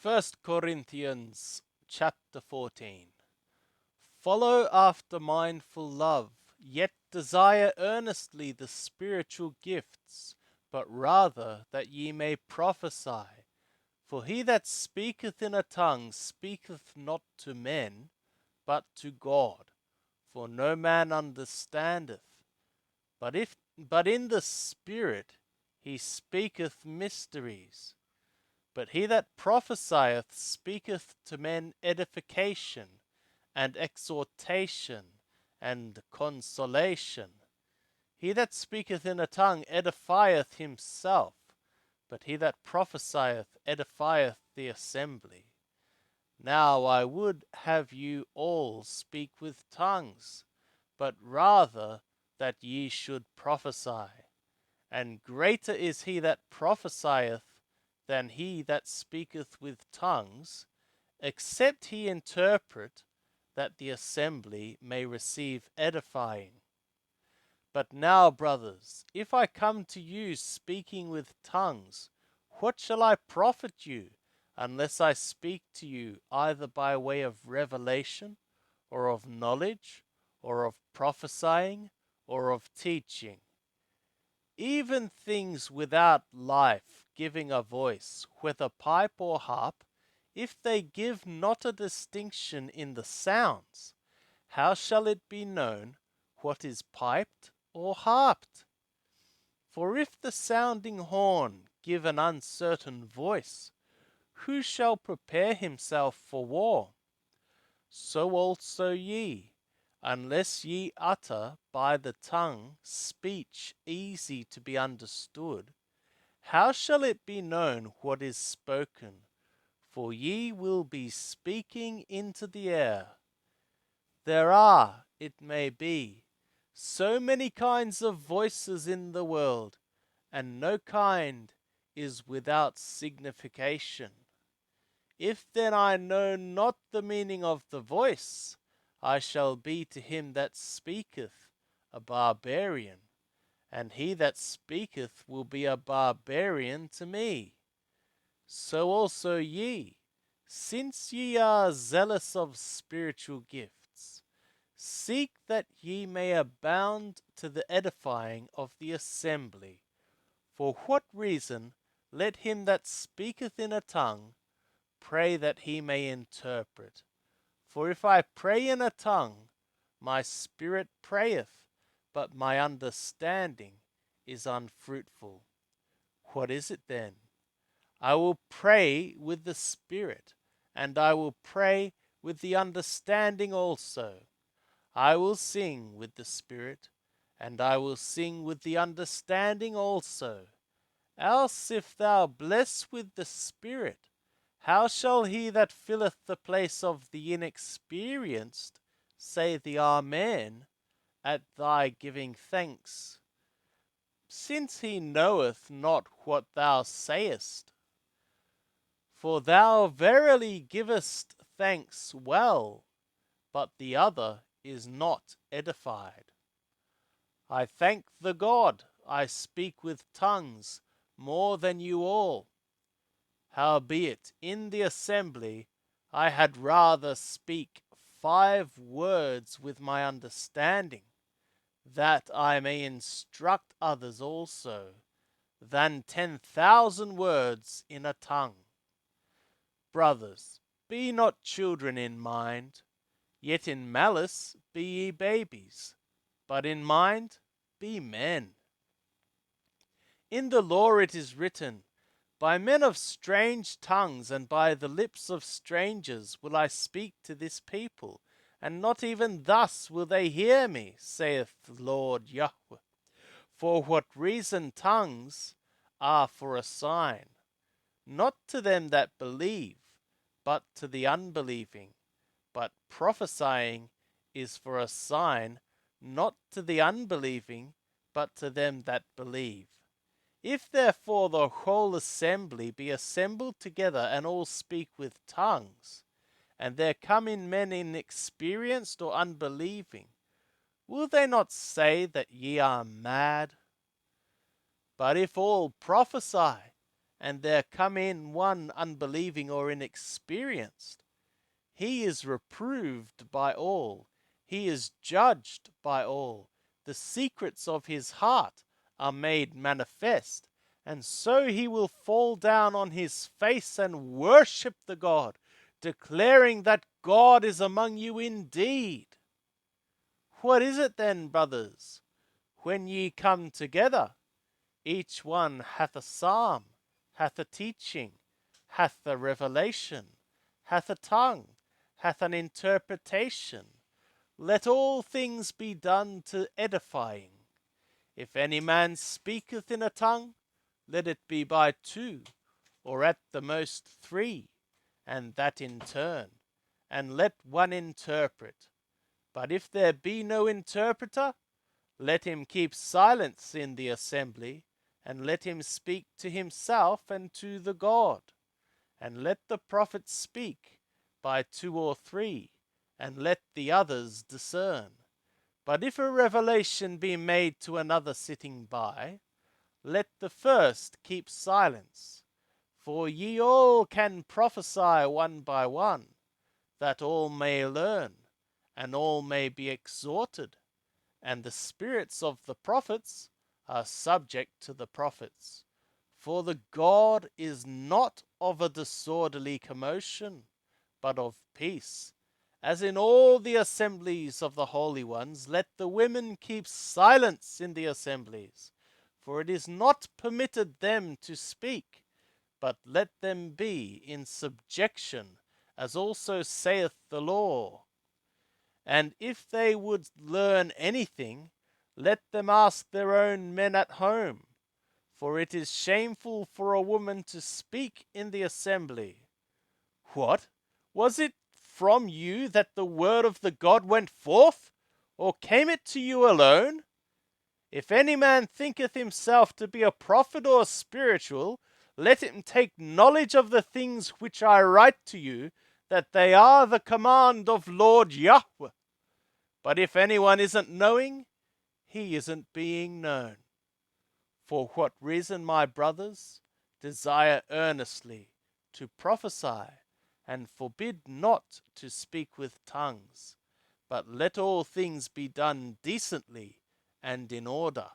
First Corinthians chapter 14. Follow after mindful love, yet desire earnestly the spiritual gifts, but rather that ye may prophesy. For he that speaketh in a tongue speaketh not to men, but to God, for no man understandeth. But in the Spirit he speaketh mysteries. But he that prophesieth speaketh to men edification, and exhortation, and consolation. He that speaketh in a tongue edifieth himself, but he that prophesieth edifieth the assembly. Now I would have you all speak with tongues, but rather that ye should prophesy. And greater is he that prophesieth than he that speaketh with tongues, except he interpret, that the assembly may receive edifying. But now, brothers, if I come to you speaking with tongues, what shall I profit you, unless I speak to you either by way of revelation, or of knowledge, or of prophesying, or of teaching? Even things without life giving a voice, whether pipe or harp, if they give not a distinction in the sounds, how shall it be known what is piped or harped? For if the sounding horn give an uncertain voice, who shall prepare himself for war? So also ye, unless ye utter by the tongue speech easy to be understood, how shall it be known what is spoken? For ye will be speaking into the air. There are, it may be, so many kinds of voices in the world, and no kind is without signification. If then I know not the meaning of the voice, I shall be to him that speaketh a barbarian, and he that speaketh will be a barbarian to me. So also ye, since ye are zealous of spiritual gifts, seek that ye may abound to the edifying of the assembly. For what reason let him that speaketh in a tongue pray that he may interpret? For if I pray in a tongue, my spirit prayeth, but my understanding is unfruitful. What is it then? I will pray with the spirit, and I will pray with the understanding also. I will sing with the spirit, and I will sing with the understanding also. Else if thou bless with the spirit, how shall he that filleth the place of the inexperienced say the Amen at thy giving thanks, since he knoweth not what thou sayest? For thou verily givest thanks well, but the other is not edified. I thank the God I speak with tongues more than you all. Howbeit in the assembly I had rather speak 5 words with my understanding, that I may instruct others also, than 10,000 words in a tongue. Brothers, be not children in mind, yet in malice be ye babies, but in mind be men. In the law it is written, by men of strange tongues and by the lips of strangers will I speak to this people, and not even thus will they hear me, saith the Lord Yahweh. For what reason tongues are for a sign, not to them that believe, but to the unbelieving. But prophesying is for a sign, not to the unbelieving, but to them that believe. If therefore the whole assembly be assembled together, and all speak with tongues, and there come in men inexperienced or unbelieving, will they not say that ye are mad? But if all prophesy, and there come in one unbelieving or inexperienced, he is reproved by all, he is judged by all, the secrets of his heart are made manifest, and so he will fall down on his face and worship the God, declaring that God is among you indeed. What is it then, brothers, when ye come together? Each one hath a psalm, hath a teaching, hath a revelation, hath a tongue, hath an interpretation. Let all things be done to edifying. If any man speaketh in a tongue, let it be by two, or at the most three, and that in turn, and let one interpret. But if there be no interpreter, let him keep silence in the assembly, and let him speak to himself and to the God. And let the prophets speak by two or three, and let the others discern. But if a revelation be made to another sitting by, let the first keep silence. For ye all can prophesy one by one, that all may learn, and all may be exhorted. And the spirits of the prophets are subject to the prophets. For the God is not of a disorderly commotion, but of peace. As in all the assemblies of the holy ones, let the women keep silence in the assemblies, for it is not permitted them to speak, but let them be in subjection, as also saith the law. And if they would learn anything, let them ask their own men at home, for it is shameful for a woman to speak in the assembly. What? Was it from you that the word of the God went forth, or came it to you alone? If any man thinketh himself to be a prophet or spiritual, let him take knowledge of the things which I write to you, that they are the command of Lord Yahweh. But if anyone isn't knowing, he isn't being known. For what reason, my brothers, desire earnestly to prophesy, and forbid not to speak with tongues, but let all things be done decently and in order.